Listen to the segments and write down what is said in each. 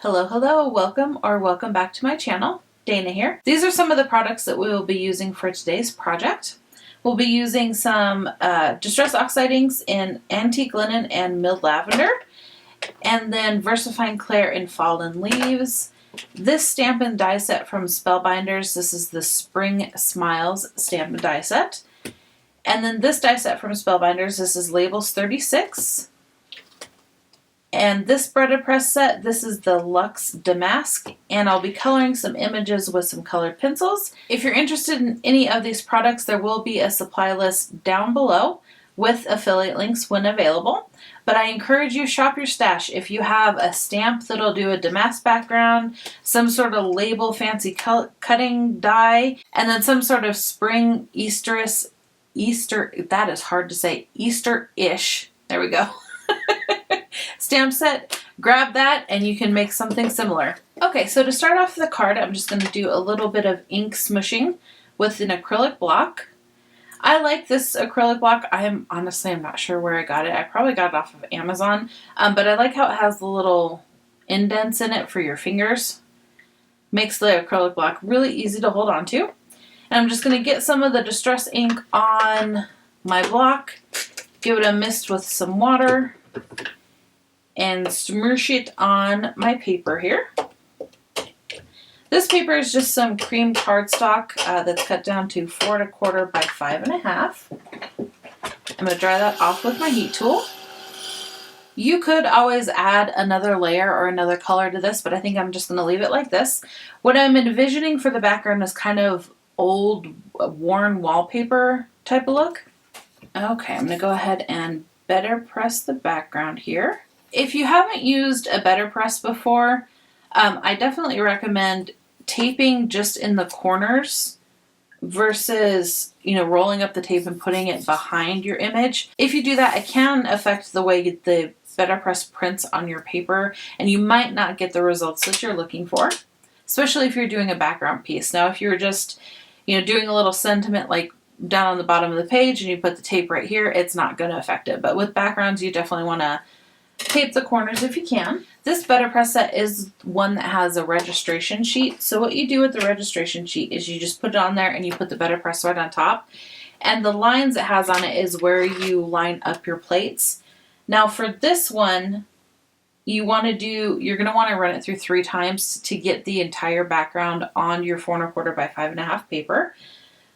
Hello, welcome back to my channel. Dana here. These are some of the products that we will be using for today's project. We'll be using some Distress Oxide inks in Antique Linen and Milled Lavender, and then VersaFine Clair in Fallen Leaves. This stamp and die set from Spellbinders, this is the Spring Smiles stamp and die set. And then this die set from Spellbinders, this is Labels 36. And this Bretta Press set, this is the Luxe Damask, and I'll be coloring some images with some colored pencils. If you're interested in any of these products, there will be a supply list down below with affiliate links when available. But I encourage you, shop your stash. If you have a stamp that'll do a damask background, some sort of label fancy cutting die, and then some sort of spring Easter-ish, there we go. Stamp set, grab that and you can make something similar. Okay, so to start off the card, I'm just going to do a little bit of ink smushing with an acrylic block. I like this acrylic block. I'm not sure where I got it. I probably got it off of Amazon, but I like how it has the little indents in it for your fingers. Makes the acrylic block really easy to hold on to. And I'm just going to get some of the Distress ink on my block, give it a mist with some water, and smoosh it on my paper here. This paper is just some cream cardstock that's cut down to 4 1/4 by 5 1/2. I'm going to dry that off with my heat tool. You could always add another layer or another color to this, but I think I'm just going to leave it like this. What I'm envisioning for the background is kind of old, worn wallpaper type of look. Okay, I'm going to go ahead and better press the background here. If you haven't used a better press before, I definitely recommend taping just in the corners versus, rolling up the tape and putting it behind your image. If you do that, it can affect the way the better press prints on your paper, and you might not get the results that you're looking for, especially if you're doing a background piece. Now, if you're just, doing a little sentiment like down on the bottom of the page and you put the tape right here, it's not going to affect it. But with backgrounds, you definitely want to tape the corners if you can. This better press set is one that has a registration sheet. So what you do with the registration sheet is you just put it on there and you put the better press right on top. And the lines it has on it is where you line up your plates. Now for this one, you're going to want to run it through 3 times to get the entire background on your 4 1/4 by 5 1/2 paper.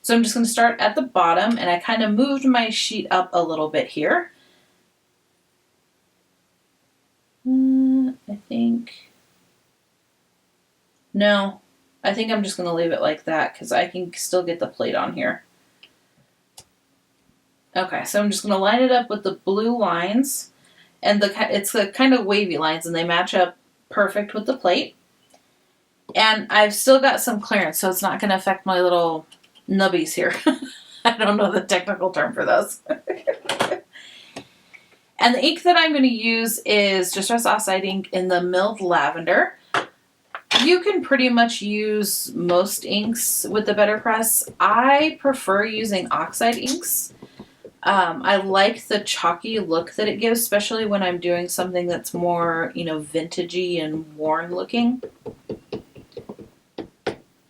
So I'm just going to start at the bottom, and I kind of moved my sheet up a little bit here. I think I'm just going to leave it like that because I can still get the plate on here. Okay, so I'm just going to line it up with the blue lines, and it's the kind of wavy lines, and they match up perfect with the plate. And I've still got some clearance, so it's not going to affect my little nubbies here. I don't know the technical term for those. And the ink that I'm going to use is Distress Oxide ink in the Milled Lavender. You can pretty much use most inks with the better press. I prefer using Oxide inks. I like the chalky look that it gives, especially when I'm doing something that's more, vintagey and worn looking.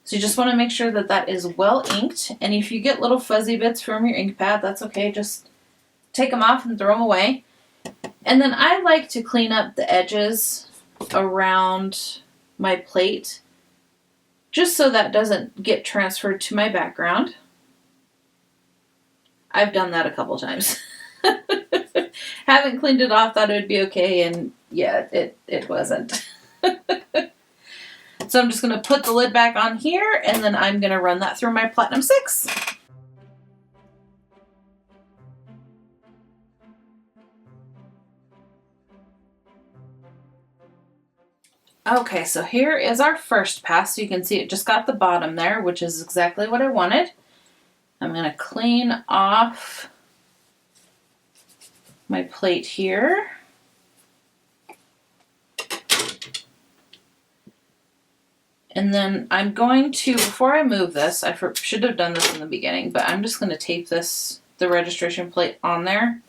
So you just want to make sure that that is well inked. And if you get little fuzzy bits from your ink pad, that's okay. Just take them off and throw them away. And then I like to clean up the edges around my plate just so that doesn't get transferred to my background. I've done that a couple times. Haven't cleaned it off, thought it would be okay, and yeah, it wasn't. So I'm just going to put the lid back on here, and then I'm going to run that through my Platinum 6. Okay, so here is our first pass. So you can see it just got the bottom there, which is exactly what I wanted. I'm going to clean off my plate here. And then I'm going to, before I move this, I should have done this in the beginning, but I'm just going to tape the registration plate on there,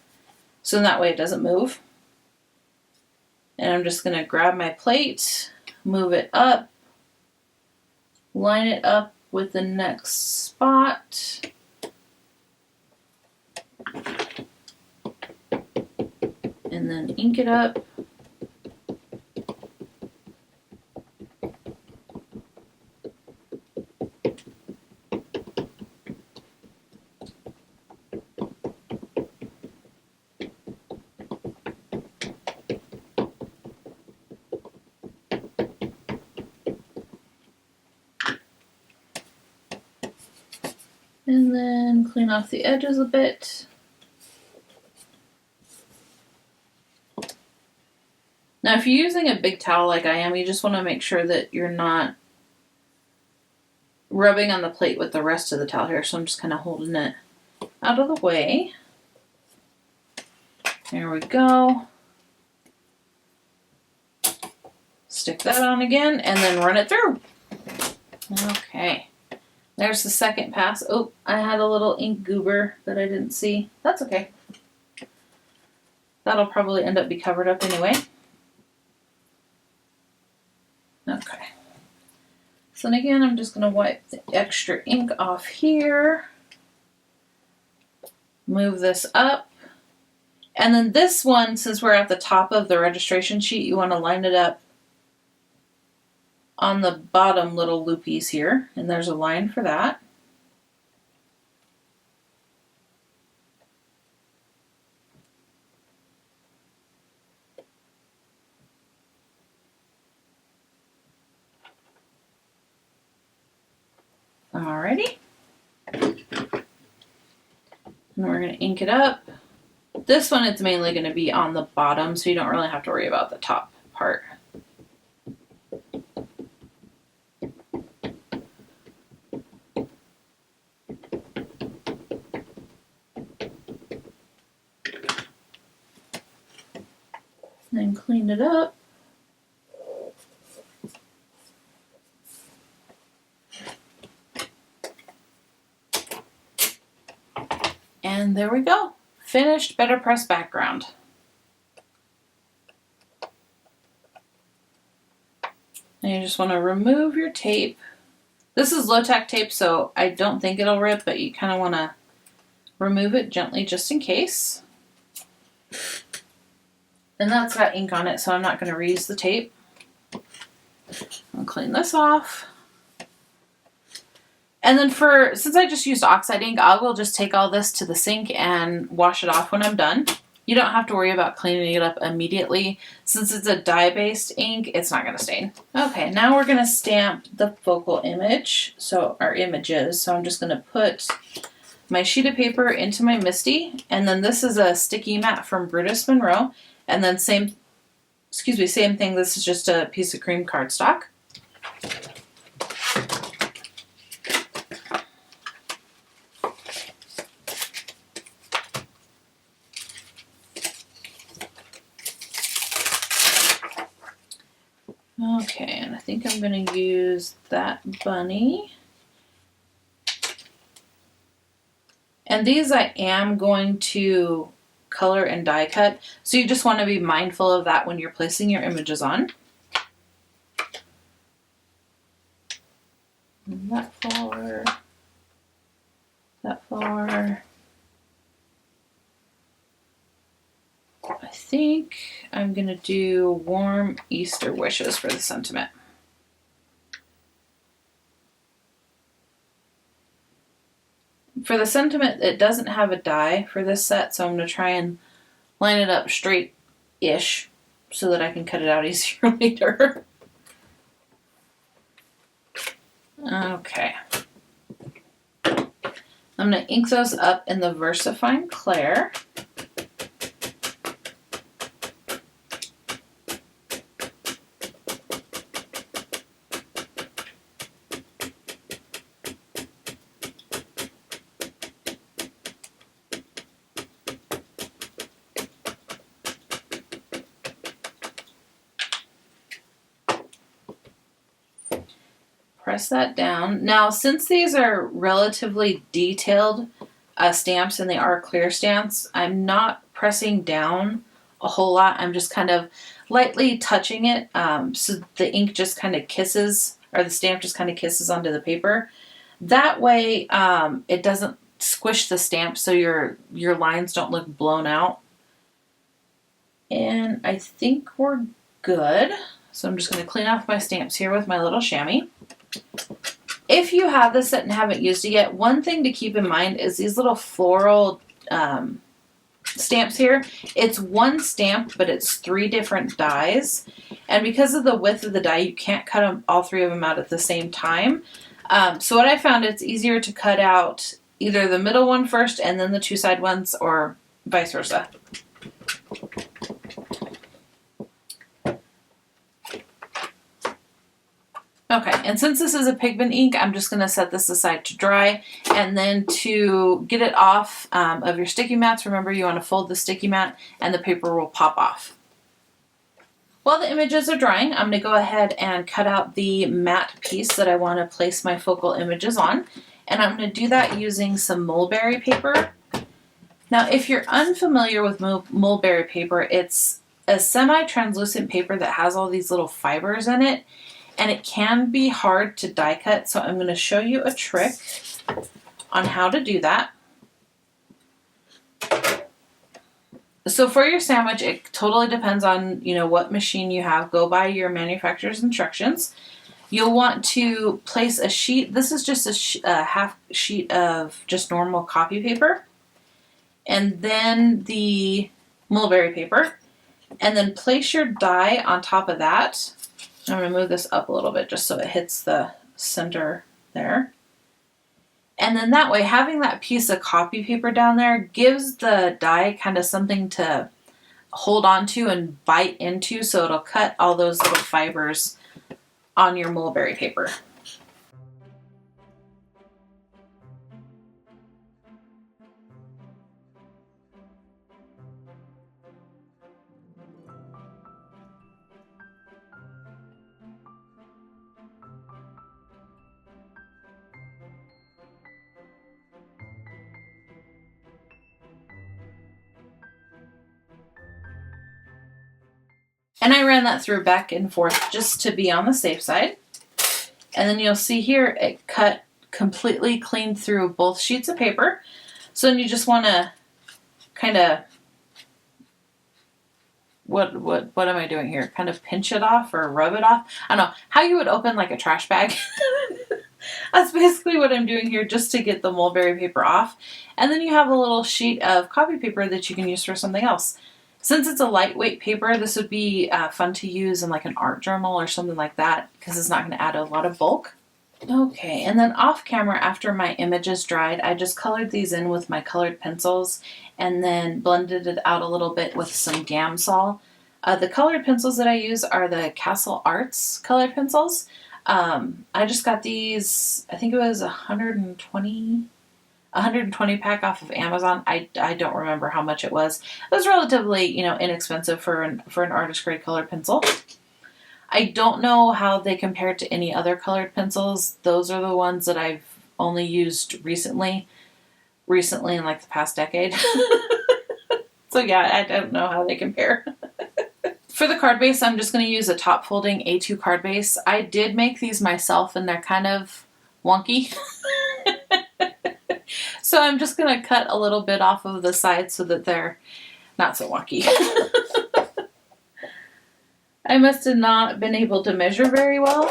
so that way it doesn't move. And I'm just going to grab my plate, move it up, line it up with the next spot. And then ink it up. And then clean off the edges a bit. Now, if you're using a big towel like I am, you just want to make sure that you're not rubbing on the plate with the rest of the towel here. So I'm just kind of holding it out of the way. There we go. Stick that on again and then run it through. Okay. There's the second pass. Oh, I had a little ink goober that I didn't see. That's okay. That'll probably end up be covered up anyway. Okay. So then again, I'm just going to wipe the extra ink off here. Move this up. And then this one, since we're at the top of the registration sheet, you want to line it up on the bottom little loopies here. And there's a line for that. Alrighty. And we're going to ink it up. This one, it's mainly going to be on the bottom, so you don't really have to worry about the top part. Then clean it up. And there we go. Finished Better Press background. And you just want to remove your tape. This is low-tack tape, so I don't think it'll rip, but you kind of want to remove it gently just in case. And that's got ink on it, so I'm not going to reuse the tape. I'll clean this off. And then since I just used Oxide ink, I will just take all this to the sink and wash it off when I'm done. You don't have to worry about cleaning it up immediately. Since it's a dye-based ink, it's not going to stain. Okay, now we're going to stamp the focal image, so our images. So I'm just going to put my sheet of paper into my MISTI, and then this is a sticky mat from Brutus Monroe. And then same thing, this is just a piece of cream cardstock. Okay, and I think I'm going to use that bunny. And these I am going to color and die cut, so you just want to be mindful of that when you're placing your images on. And that flower, that flower. I think I'm going to do warm Easter wishes for the sentiment. For the sentiment, it doesn't have a die for this set, so I'm going to try and line it up straight-ish so that I can cut it out easier later. Okay. I'm going to ink those up in the VersaFine Clair. Press that down. Now, since these are relatively detailed stamps and they are clear stamps, I'm not pressing down a whole lot. I'm just kind of lightly touching it so the ink just kind of kisses, or the stamp just kind of kisses onto the paper. That way it doesn't squish the stamp so your lines don't look blown out. And I think we're good. So I'm just going to clean off my stamps here with my little chamois. If you have this set and haven't used it yet, one thing to keep in mind is these little floral stamps here. It's one stamp, but it's 3 different dies. And because of the width of the die, you can't cut them, all 3 of them out at the same time. So what I found, it's easier to cut out either the middle one first and then the 2 side ones, or vice versa. Okay, and since this is a pigment ink, I'm just going to set this aside to dry, and then to get it off of your sticky mats, remember you want to fold the sticky mat and the paper will pop off. While the images are drying, I'm going to go ahead and cut out the matte piece that I want to place my focal images on, and I'm going to do that using some mulberry paper. Now, if you're unfamiliar with mulberry paper, it's a semi-translucent paper that has all these little fibers in it, and it can be hard to die cut, so I'm going to show you a trick on how to do that. So for your sandwich, it totally depends on, you know, what machine you have. Go by your manufacturer's instructions. You'll want to place a sheet. This is just a half sheet of just normal copy paper, and then the mulberry paper, and then place your die on top of that. I'm going to move this up a little bit just so it hits the center there. And then that way, having that piece of copy paper down there gives the die kind of something to hold on to and bite into, so it'll cut all those little fibers on your mulberry paper. And I ran that through back and forth just to be on the safe side. And then you'll see here it cut completely clean through both sheets of paper. So then you just want to kind of, what am I doing here? Kind of pinch it off or rub it off. I don't know how you would open like a trash bag. That's basically what I'm doing here, just to get the mulberry paper off. And then you have a little sheet of copy paper that you can use for something else. Since it's a lightweight paper, this would be fun to use in like an art journal or something like that, because it's not going to add a lot of bulk. Okay, and then off camera, after my images dried, I just colored these in with my colored pencils and then blended it out a little bit with some Gamsol. The colored pencils that I use are the Castle Arts colored pencils. I just got these, I think it was 120 pack off of Amazon. I don't remember how much it was. It was relatively, you know, inexpensive for an artist grade colored pencil. I don't know how they compare to any other colored pencils. Those are the ones that I've only used recently in like the past decade. So yeah, I don't know how they compare. For the card base, I'm just going to use a top folding A2 card base. I did make these myself and they're kind of wonky. So I'm just going to cut a little bit off of the side so that they're not so wonky. I must have not been able to measure very well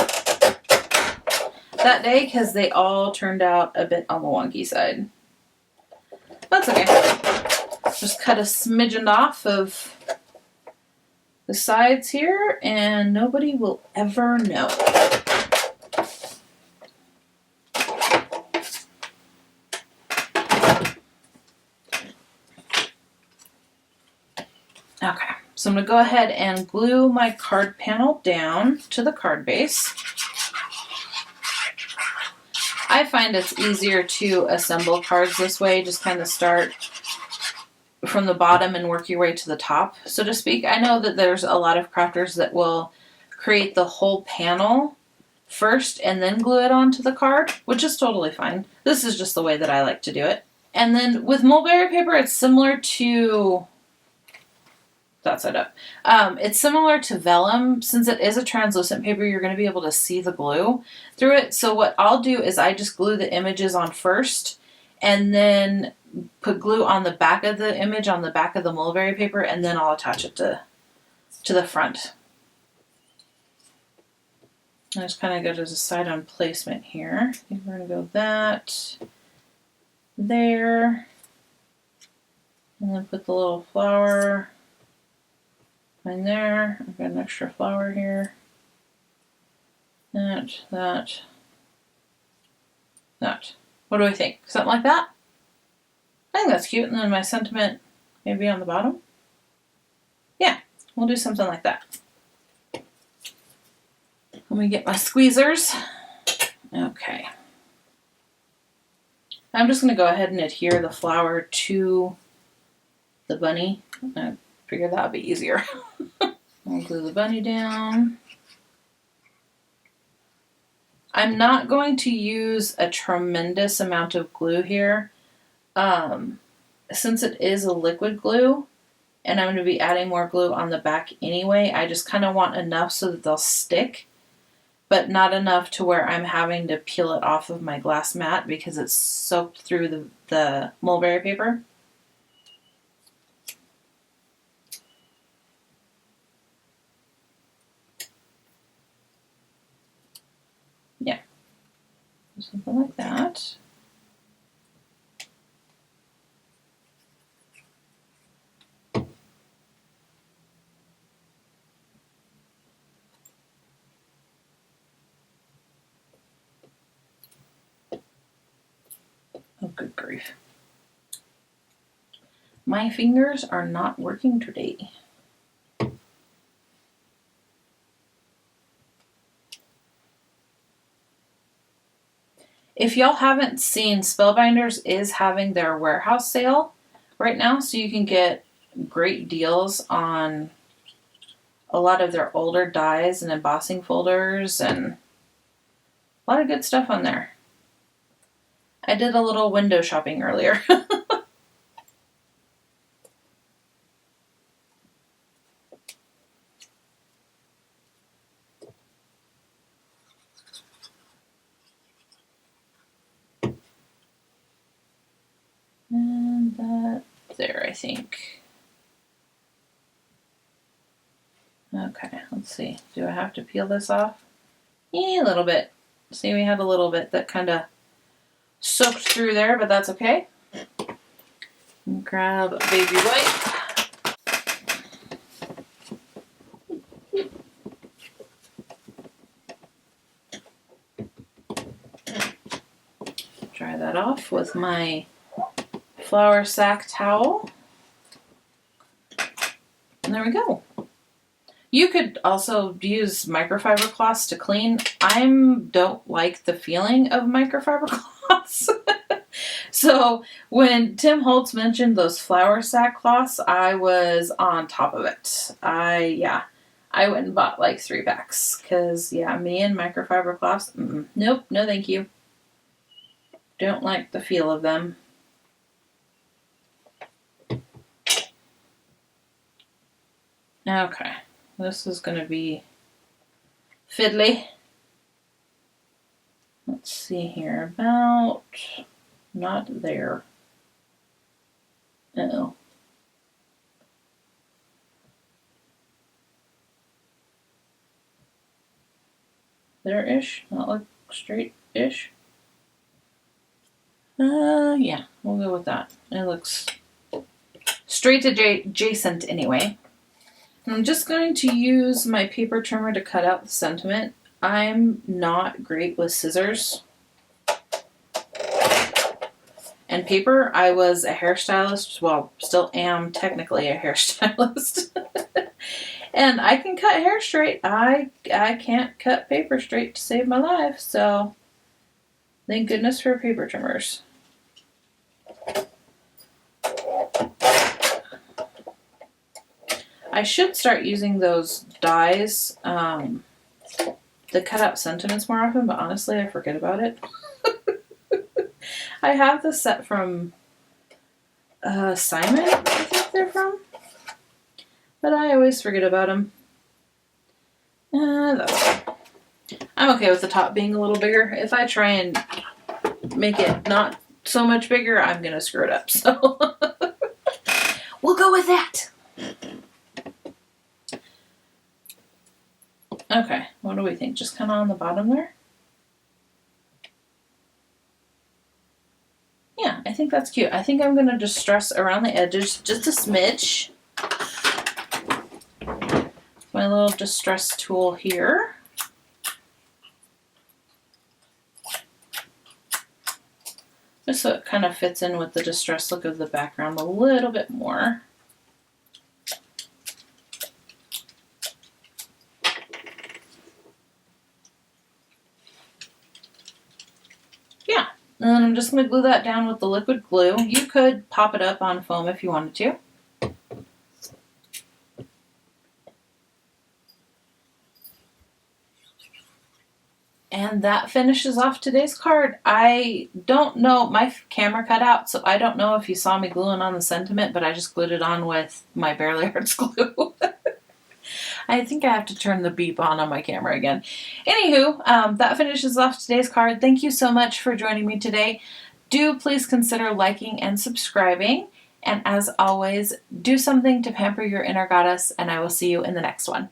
that day because they all turned out a bit on the wonky side. That's okay. Just cut a smidgen off of the sides here and nobody will ever know. Okay, so I'm going to go ahead and glue my card panel down to the card base. I find it's easier to assemble cards this way, just kind of start from the bottom and work your way to the top, so to speak. I know that there's a lot of crafters that will create the whole panel first and then glue it onto the card, which is totally fine. This is just the way that I like to do it. And then with mulberry paper, it's similar to that side up. It's similar to vellum. Since it is a translucent paper, you're going to be able to see the glue through it. So what I'll do is I just glue the images on first and then put glue on the back of the image on the back of the mulberry paper, and then I'll attach it to the front. I just kind of go to decide on placement here. I think we're going to go that there. And then put the little flower in there. I've got an extra flower here. That. What do we think? Something like that? I think that's cute. And then my sentiment maybe on the bottom. Yeah, we'll do something like that. Let me get my squeezers. Okay. I'm just going to go ahead and adhere the flower to the bunny. I figured that would be easier. I'll glue the bunny down. I'm not going to use a tremendous amount of glue here. Since it is a liquid glue, and I'm going to be adding more glue on the back anyway, I just kind of want enough so that they'll stick, but not enough to where I'm having to peel it off of my glass mat because it's soaked through the mulberry paper. Yeah, something like that. Oh, good grief. My fingers are not working today. If y'all haven't seen, Spellbinders is having their warehouse sale right now, so you can get great deals on a lot of their older dies and embossing folders and a lot of good stuff on there. I did a little window shopping earlier. And that there, I think. Okay, let's see. Do I have to peel this off? A little bit. See, we had a little bit that kind of soaked through there, but that's okay. Grab a baby wipe. Dry that off with my flour sack towel. And there we go. You could also use microfiber cloths to clean. I don't like the feeling of microfiber cloths. So when Tim Holtz mentioned those flour sack cloths, I was on top of it. I went and bought like 3 packs. Because, yeah, me and microfiber cloths, nope, no thank you. Don't like the feel of them. Okay. This is going to be fiddly. Let's see here. About not there. Uh-oh. There-ish. Not look straight-ish. Yeah. We'll go with that. It looks straight adjacent anyway. I'm just going to use my paper trimmer to cut out the sentiment. I'm not great with scissors and paper. I was a hairstylist, well, still am technically a hairstylist. And I can cut hair straight. I can't cut paper straight to save my life, so thank goodness for paper trimmers. I should start using those dies to cut out sentiments more often, but honestly, I forget about it. I have this set from Simon, I think they're from. but I always forget about them. I'm okay with the top being a little bigger. If I try and make it not so much bigger, I'm going to screw it up. So we'll go with that. Okay, what do we think? Just kind of on the bottom there? Yeah, I think that's cute. I think I'm going to distress around the edges just a smidge. My little distress tool here. Just so it kind of fits in with the distress look of the background a little bit more. Yeah, and then I'm just going to glue that down with the liquid glue. You could pop it up on foam if you wanted to. And that finishes off today's card. I don't know, my camera cut out, so I don't know if you saw me gluing on the sentiment, but I just glued it on with my Barely Arts glue. I think I have to turn the beep on my camera again. Anywho, that finishes off today's card. Thank you so much for joining me today. Do please consider liking and subscribing. And as always, do something to pamper your inner goddess, and I will see you in the next one.